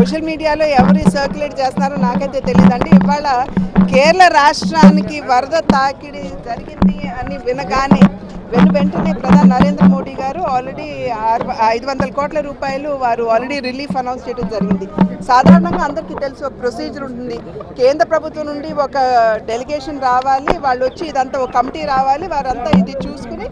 Social మీడియాలో ఎవరు circulate చేస్తున్నారో నాకైతే తెలియదండి. ఇవాళ కేరళ రాష్ట్రానికి వరద తాకిడి జరిగింది అని వినగానే వెంటనే ప్రధాని నరేంద్ర మోడీ గారు ఆల్రెడీ 500 కోట్ల రూపాయలు వారు ఆల్రెడీ రిలీఫ్ అనౌన్స్ చేయడం జరిగింది. సాధారణంగా అందరికీ తెలుసు ఒక ప్రొసీజర్ ఉంటుంది. కేంద్ర ప్రభుత్వం నుండి ఒక డెలిగేషన్ రావాలి, వాళ్ళు వచ్చి ఇదంతా ఒక కమిటీ రావాలి, వారంతా ఇది చూసుకుని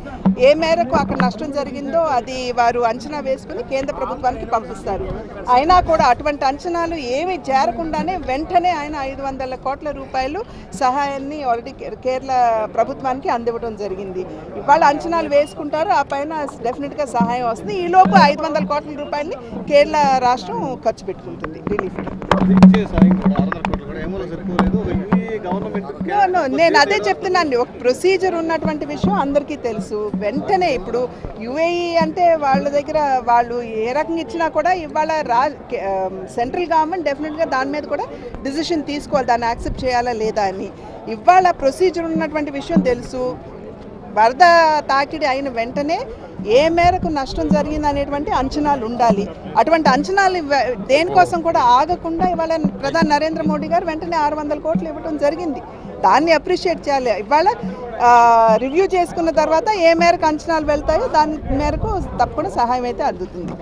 ఏ మేరకు అక్కడ నష్టం జరిగిందో అది వారు అంచనా వేసుకుని కేంద్ర ప్రభుత్వానికి పంపిస్తారు. అయినా కూడా అటువంటి అంచనాలు ఏమీ చేరకుండానే వెంటనే ఆయన 500 కోట్ల రూపాయలు సహాయాన్ని ఆల్రెడీ కేరళ ప్రభుత్వానికి అందివ్వడం జరిగింది. ఇవాళ అంచనాలు వేసుకుంటారు, ఆ పైన డెఫినెట్గా సహాయం వస్తుంది. ఈలోపు 500 కోట్ల రూపాయలని కేరళ రాష్ట్రం ఖర్చు పెట్టుకుంటుంది రిలీఫ్కి. నేను అదే చెప్తున్నాను, ఒక ప్రొసీజర్ ఉన్నటువంటి విషయం అందరికీ తెలుసు. వెంటనే ఇప్పుడు యుఏఈ అంటే వాళ్ళ దగ్గర వాళ్ళు ఏ రకంగా ఇచ్చినా కూడా ఇవాళ సెంట్రల్ గవర్నమెంట్ డెఫినెట్గా దాని మీద కూడా డిసిషన్ తీసుకోవాలి, దాన్ని యాక్సెప్ట్ చేయాలా లేదా అని. ఇవాళ ప్రొసీజర్ ఉన్నటువంటి విషయం తెలుసు. వరద తాకిడి అయిన వెంటనే ఏ మేరకు నష్టం జరిగింది అనేటువంటి అంచనాలు ఉండాలి. అటువంటి అంచనాలు దేనికోసం కూడా ఆగకుండా ఇవాళ ప్రధాని నరేంద్ర మోడీ గారు వెంటనే 600 కోట్లు ఇవ్వడం జరిగింది. దాన్ని అప్రిషియేట్ చేయాలి. ఇవాళ రివ్యూ చేసుకున్న తర్వాత ఏ మేరకు అంచనాలు వెళ్తాయో దాని మేరకు తప్పకుండా సహాయం అయితే అందుతుంది.